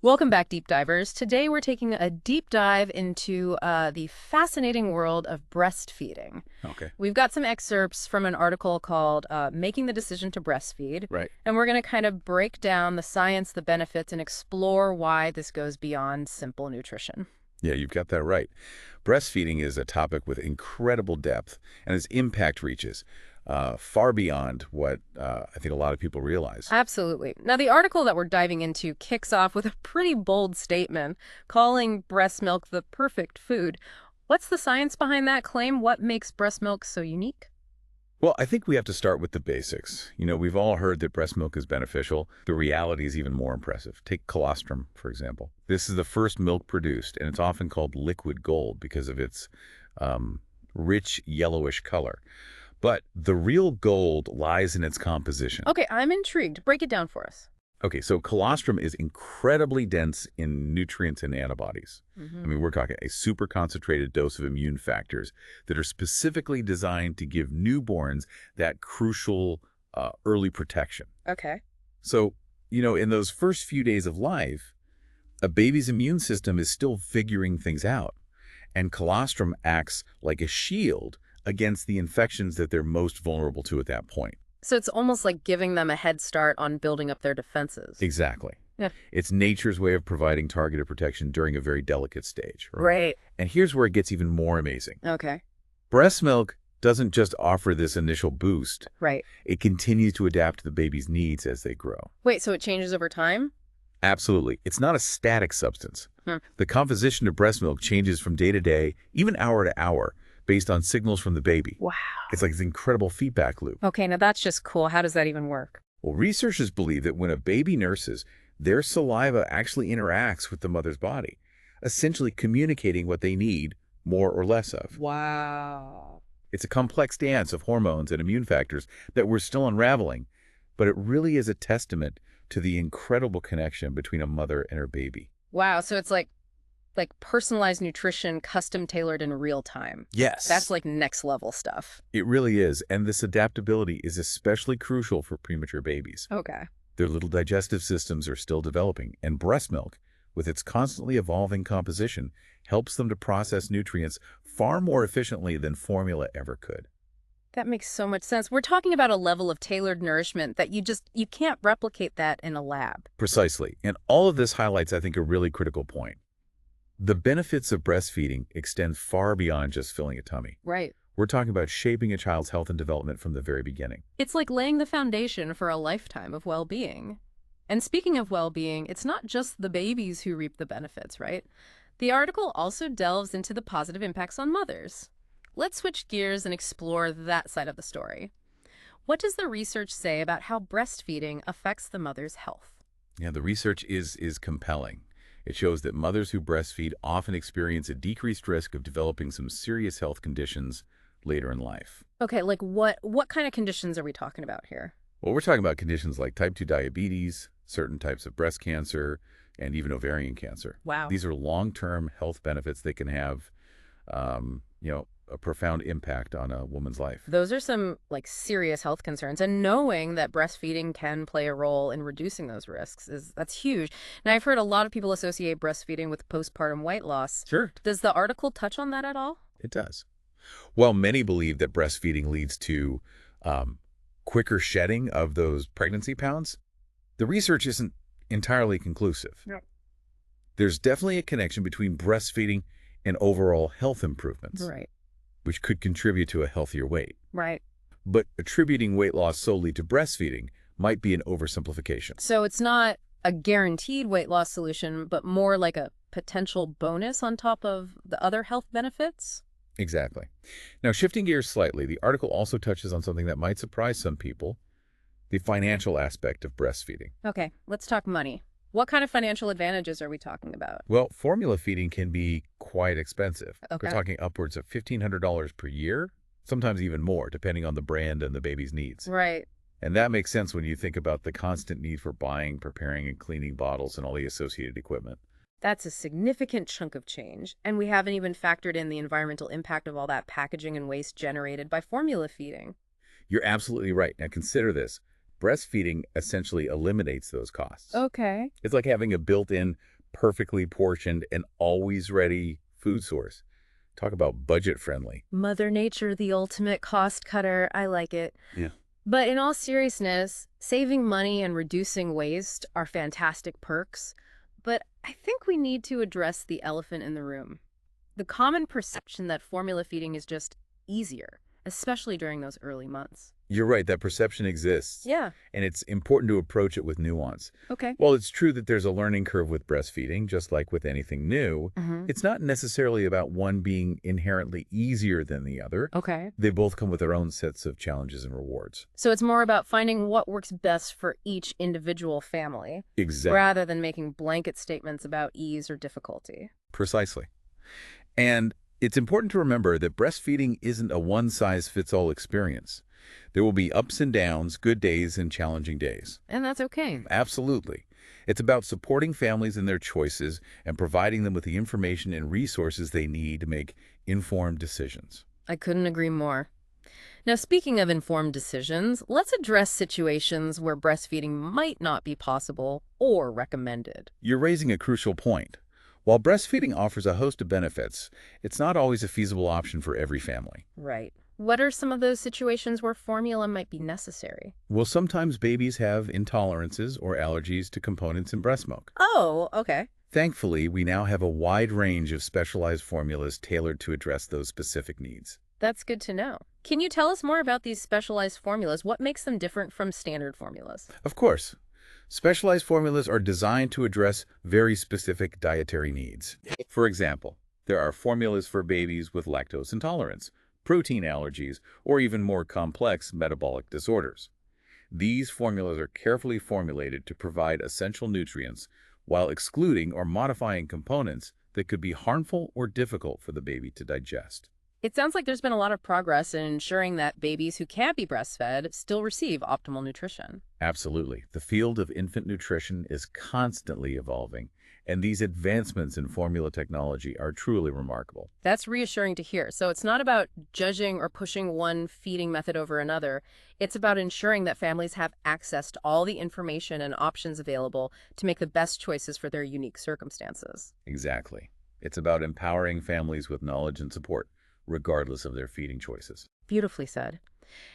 Welcome back, deep divers. Today we're taking a deep dive into the fascinating world of breastfeeding. Okay. We've got some excerpts from an article called Making the Decision to Breastfeed, Right. and we're going to kind of break down the science, the benefits, and explore why this goes beyond simple nutrition. Yeah, you've got that right. Breastfeeding is a topic with incredible depth, and its impact reaches far beyond what I think a lot of people realize. Absolutely. Now, the article that we're diving into kicks off with a pretty bold statement, calling breast milk the perfect food. What's the science behind that claim? What makes breast milk so unique? Well, I think we have to start with the basics. We've all heard that breast milk is beneficial. The reality is even more impressive. Take colostrum, for example. This is the first milk produced, and it's often called liquid gold because of its rich yellowish color. But the real gold lies in its composition. Okay, I'm intrigued. Break it down for us. Okay, so colostrum is incredibly dense in nutrients and antibodies. I Hmm. mean, we're talking a super concentrated dose of immune factors that are specifically designed to give newborns that crucial early protection. Okay. So, in those first few days of life, a baby's immune system is still figuring things out, and colostrum acts like a shield against the infections that they're most vulnerable to at that point. So it's almost like giving them a head start on building up their defenses. Exactly. Yeah. It's nature's way of providing targeted protection during a very delicate stage, right? Right. And here's where it gets even more amazing. Okay. Breast milk doesn't just offer this initial boost. Right. It continues to adapt to the baby's needs as they grow. Wait, so it changes over time? Absolutely. It's not a static substance. Hmm. The composition of breast milk changes from day to day, even hour to hour, based on signals from the baby. Wow. It's like this incredible feedback loop. Okay, now that's just cool. How does that even work? Well, researchers believe that when a baby nurses, their saliva actually interacts with the mother's body, essentially communicating what they need more or less of. Wow. It's a complex dance of hormones and immune factors that we're still unraveling, but it really is a testament to the incredible connection between a mother and her baby. Wow, so it's like personalized nutrition, custom tailored in real time. Yes. That's like next level stuff. It really is, and this adaptability is especially crucial for premature babies. Okay. Their little digestive systems are still developing, and breast milk, with its constantly evolving composition, helps them to process nutrients far more efficiently than formula ever could. That makes so much sense. We're talking about a level of tailored nourishment that you can't replicate that in a lab. Precisely, and all of this highlights, I think, a really critical point. The benefits of breastfeeding extend far beyond just filling a tummy. Right. We're talking about shaping a child's health and development from the very beginning. It's like laying the foundation for a lifetime of well-being. And speaking of well-being, it's not just the babies who reap the benefits, right? The article also delves into the positive impacts on mothers. Let's switch gears and explore that side of the story. What does the research say about how breastfeeding affects the mother's health? Yeah, the research is compelling. It shows that mothers who breastfeed often experience a decreased risk of developing some serious health conditions later in life. Okay, like what kind of conditions are we talking about here? Well, we're talking about conditions like type 2 diabetes, certain types of breast cancer, and even ovarian cancer. Wow. These are long-term health benefits that can have, a profound impact on a woman's life. Those are some like serious health concerns, and knowing that breastfeeding can play a role in reducing those risks is that's huge. Now, I've heard a lot of people associate breastfeeding with postpartum weight loss. Sure. Does the article touch on that at all? It does. While many believe that breastfeeding leads to quicker shedding of those pregnancy pounds, the research isn't entirely conclusive. Yep. There's definitely a connection between breastfeeding and overall health improvements, Right. which could contribute to a healthier weight. Right. But attributing weight loss solely to breastfeeding might be an oversimplification. So it's not a guaranteed weight loss solution, but more like a potential bonus on top of the other health benefits? Exactly. Now, shifting gears slightly, the article also touches on something that might surprise some people, the financial aspect of breastfeeding. Okay, let's talk money. What kind of financial advantages are we talking about? Well, formula feeding can be quite expensive. Okay. We're talking upwards of $1,500 per year, sometimes even more, depending on the brand and the baby's needs. Right. And that makes sense when you think about the constant need for buying, preparing, and cleaning bottles and all the associated equipment. That's a significant chunk of change, and we haven't even factored in the environmental impact of all that packaging and waste generated by formula feeding. You're absolutely right. Now consider this. Breastfeeding essentially eliminates those costs. Okay. It's like having a built-in, perfectly portioned, and always ready food source. Talk about budget-friendly. Mother Nature, the ultimate cost cutter. I like it. Yeah. But in all seriousness, saving money and reducing waste are fantastic perks. But I think we need to address the elephant in the room. The common perception that formula feeding is just easier, especially during those early months. You're right, that perception exists. Yeah. And it's important to approach it with nuance. Okay. While it's true that there's a learning curve with breastfeeding, just like with anything new, it's not necessarily about one being inherently easier than the other. Okay. They both come with their own sets of challenges and rewards. So it's more about finding what works best for each individual family, Exactly. rather than making blanket statements about ease or difficulty. Precisely. And it's important to remember that breastfeeding isn't a one-size-fits-all experience. There will be ups and downs, good days and challenging days. And that's okay. Absolutely. It's about supporting families in their choices and providing them with the information and resources they need to make informed decisions. I couldn't agree more. Now, speaking of informed decisions, let's address situations where breastfeeding might not be possible or recommended. You're raising a crucial point. While breastfeeding offers a host of benefits, it's not always a feasible option for every family. Right. What are some of those situations where formula might be necessary? Well, sometimes babies have intolerances or allergies to components in breast milk. Oh, okay. Thankfully, we now have a wide range of specialized formulas tailored to address those specific needs. That's good to know. Can you tell us more about these specialized formulas? What makes them different from standard formulas? Of course, specialized formulas are designed to address very specific dietary needs. For example, there are formulas for babies with lactose intolerance, protein allergies, or even more complex metabolic disorders. These formulas are carefully formulated to provide essential nutrients while excluding or modifying components that could be harmful or difficult for the baby to digest. It sounds like there's been a lot of progress in ensuring that babies who can't be breastfed still receive optimal nutrition. Absolutely. The field of infant nutrition is constantly evolving, and these advancements in formula technology are truly remarkable. That's reassuring to hear. So it's not about judging or pushing one feeding method over another. It's about ensuring that families have access to all the information and options available to make the best choices for their unique circumstances. Exactly. It's about empowering families with knowledge and support, regardless of their feeding choices. Beautifully said.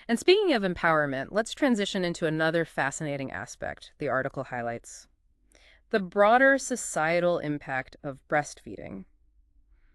And speaking of empowerment, let's transition into another fascinating aspect the article highlights: the broader societal impact of breastfeeding.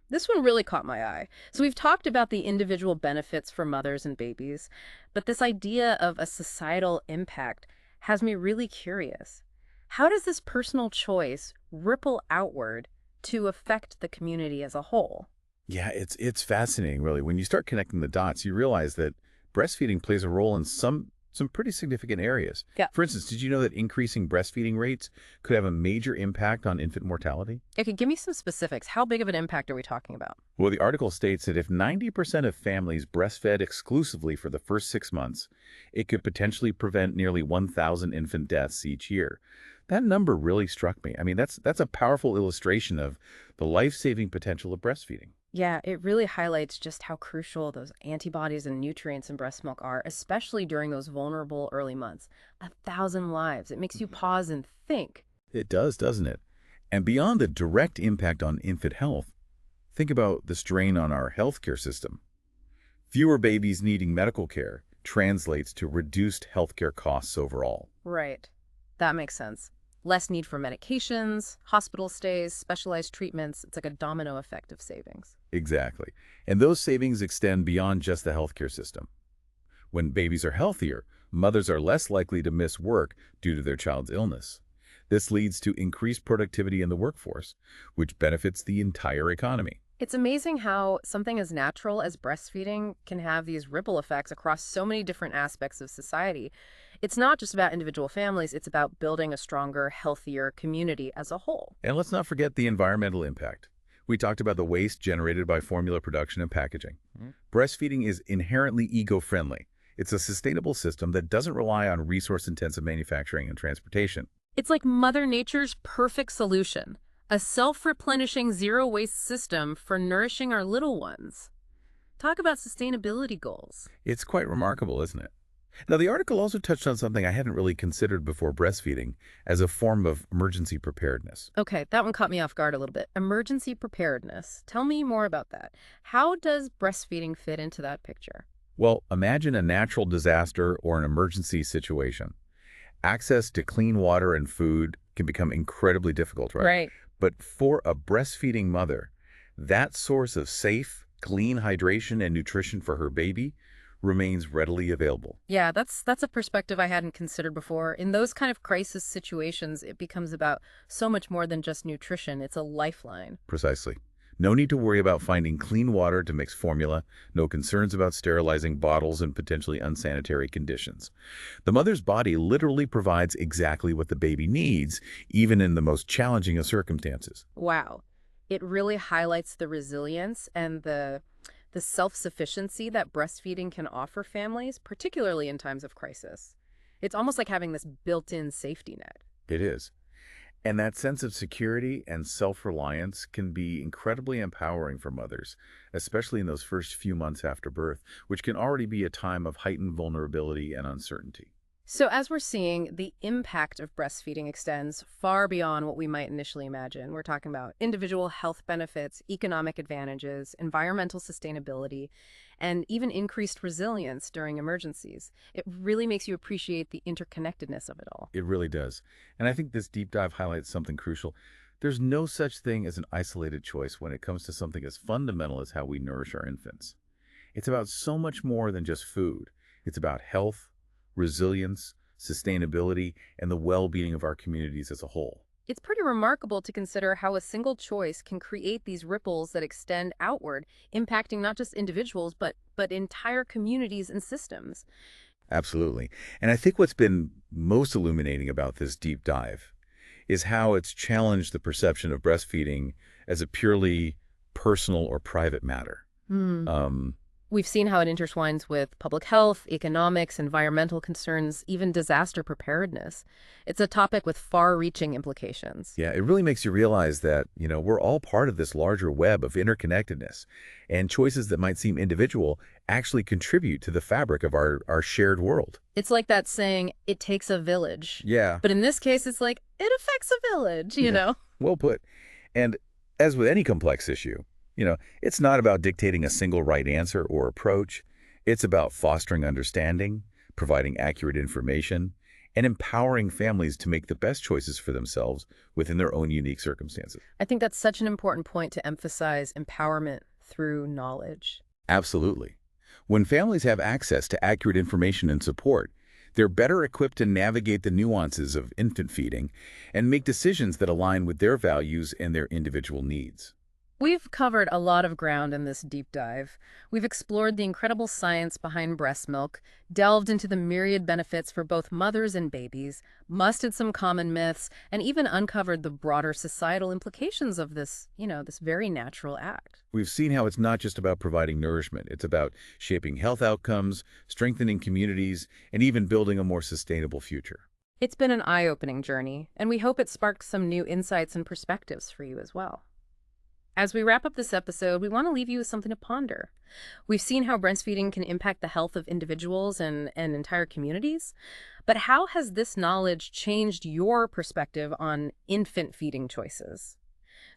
This one really caught my eye. So we've talked about the individual benefits for mothers and babies, but this idea of a societal impact has me really curious. How does this personal choice ripple outward to affect the community as a whole? Yeah, it's fascinating, really. When you start connecting the dots, you realize that breastfeeding plays a role in some pretty significant areas. Yeah. For instance, did you know that increasing breastfeeding rates could have a major impact on infant mortality? Okay, give me some specifics. How big of an impact are we talking about? Well, the article states that if 90% of families breastfed exclusively for the first 6 months, it could potentially prevent nearly 1,000 infant deaths each year. That number really struck me. I mean, that's a powerful illustration of the life-saving potential of breastfeeding. Yeah, it really highlights just how crucial those antibodies and nutrients in breast milk are, especially during those vulnerable early months. 1,000 lives. It makes you pause and think. It does, doesn't it? And beyond the direct impact on infant health, think about the strain on our healthcare system. Fewer babies needing medical care translates to reduced healthcare costs overall. Right. That makes sense. Less need for medications, hospital stays, specialized treatments. It's like a domino effect of savings. Exactly. And those savings extend beyond just the healthcare system. When babies are healthier, mothers are less likely to miss work due to their child's illness. This leads to increased productivity in the workforce, which benefits the entire economy. It's amazing how something as natural as breastfeeding can have these ripple effects across so many different aspects of society. It's not just about individual families, it's about building a stronger, healthier community as a whole. And let's not forget the environmental impact. We talked about the waste generated by formula production and packaging. Breastfeeding is inherently eco-friendly. It's a sustainable system that doesn't rely on resource-intensive manufacturing and transportation. It's like Mother Nature's perfect solution, a self-replenishing zero-waste system for nourishing our little ones. Talk about sustainability goals. It's quite remarkable, isn't it? Now, the article also touched on something I hadn't really considered before breastfeeding as a form of emergency preparedness. Okay, that one caught me off guard a little bit. Emergency preparedness. Tell me more about that. How does breastfeeding fit into that picture? Well, imagine a natural disaster or an emergency situation. Access to clean water and food can become incredibly difficult, right? Right. But for a breastfeeding mother, that source of safe, clean hydration and nutrition for her baby remains readily available. Yeah, that's a perspective I hadn't considered before. In those kind of crisis situations, it becomes about so much more than just nutrition. It's a lifeline. Precisely. No need to worry about finding clean water to mix formula, no concerns about sterilizing bottles in potentially unsanitary conditions. The mother's body literally provides exactly what the baby needs, even in the most challenging of circumstances. Wow. It really highlights the resilience and the self-sufficiency that breastfeeding can offer families, particularly in times of crisis. It's almost like having this built-in safety net. It is. And that sense of security and self-reliance can be incredibly empowering for mothers, especially in those first few months after birth, which can already be a time of heightened vulnerability and uncertainty. So as we're seeing, the impact of breastfeeding extends far beyond what we might initially imagine. We're talking about individual health benefits, economic advantages, environmental sustainability, and even increased resilience during emergencies. It really makes you appreciate the interconnectedness of it all. It really does. And I think this deep dive highlights something crucial. There's no such thing as an isolated choice when it comes to something as fundamental as how we nourish our infants. It's about so much more than just food. It's about health, resilience, sustainability, and the well-being of our communities as a whole. It's pretty remarkable to consider how a single choice can create these ripples that extend outward, impacting not just individuals, but entire communities and systems. Absolutely. And I think what's been most illuminating about this deep dive is how it's challenged the perception of breastfeeding as a purely personal or private matter. Hmm. Um, We've seen how it intertwines with public health, economics, environmental concerns, even disaster preparedness. It's a topic with far-reaching implications. yeah, it really makes you realize that, we're all part of this larger web of interconnectedness, and choices that might seem individual actually contribute to the fabric of our shared world. It's like that saying, it takes a village. Yeah, But in this case, it's like, it affects a village, you yeah, know? well put. And as with any complex issue, it's not about dictating a single right answer or approach. It's about fostering understanding, providing accurate information, and empowering families to make the best choices for themselves within their own unique circumstances. I think that's such an important point to emphasize empowerment through knowledge. Absolutely. When families have access to accurate information and support, they're better equipped to navigate the nuances of infant feeding and make decisions that align with their values and their individual needs. We've covered a lot of ground in this deep dive. We've explored the incredible science behind breast milk, delved into the myriad benefits for both mothers and babies, busted some common myths, and even uncovered the broader societal implications of this very natural act. We've seen how it's not just about providing nourishment. It's about shaping health outcomes, strengthening communities, and even building a more sustainable future. It's been an eye-opening journey, and we hope it sparked some new insights and perspectives for you as well. As we wrap up this episode, we want to leave you with something to ponder. We've seen how breastfeeding can impact the health of individuals and entire communities, but how has this knowledge changed your perspective on infant feeding choices?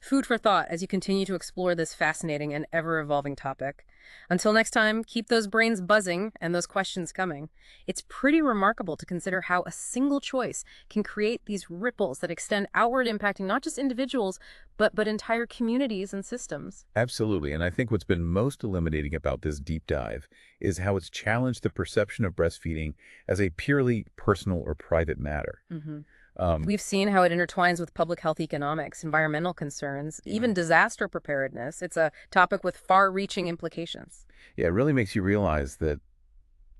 Food for thought as you continue to explore this fascinating and ever-evolving topic. Until next time, keep those brains buzzing and those questions coming. It's pretty remarkable to consider how a single choice can create these ripples that extend outward, impacting not just individuals, but entire communities and systems. Absolutely. And I think what's been most illuminating about this deep dive is how it's challenged the perception of breastfeeding as a purely personal or private matter. Hmm. Um, We've seen how it intertwines with public health economics, environmental concerns, even disaster preparedness. It's a topic with far-reaching implications. yeah, it really makes you realize that,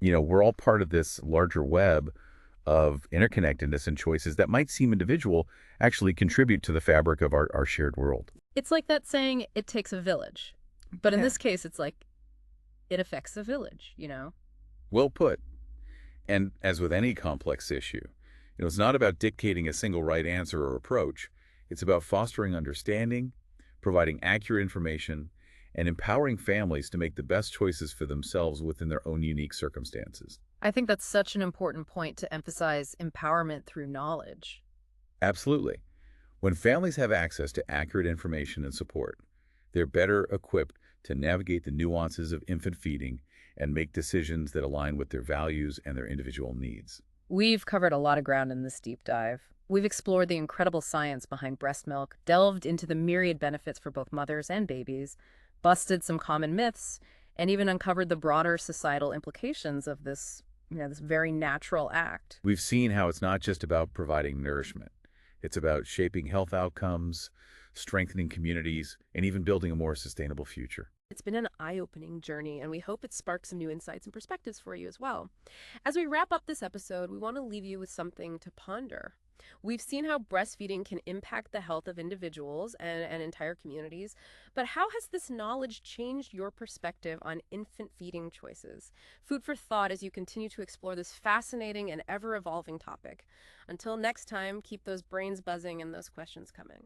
we're all part of this larger web of interconnectedness and choices that might seem individual actually contribute to the fabric of our shared world. It's like that saying, it takes a village. But in Yeah. this case, it's like, it affects a village. Well put. And as with any complex issue, it's not about dictating a single right answer or approach. It's about fostering understanding, providing accurate information, and empowering families to make the best choices for themselves within their own unique circumstances. I think that's such an important point to emphasize empowerment through knowledge. Absolutely. When families have access to accurate information and support, they're better equipped to navigate the nuances of infant feeding and make decisions that align with their values and their individual needs. We've covered a lot of ground in this deep dive. We've explored the incredible science behind breast milk, delved into the myriad benefits for both mothers and babies, busted some common myths, and even uncovered the broader societal implications of this very natural act. We've seen how it's not just about providing nourishment. It's about shaping health outcomes, strengthening communities, and even building a more sustainable future. It's been an eye-opening journey, and we hope it sparks some new insights and perspectives for you as well. As we wrap up this episode, we want to leave you with something to ponder. We've seen how breastfeeding can impact the health of individuals and entire communities, but how has this knowledge changed your perspective on infant feeding choices? Food for thought as you continue to explore this fascinating and ever-evolving topic. Until next time, keep those brains buzzing and those questions coming.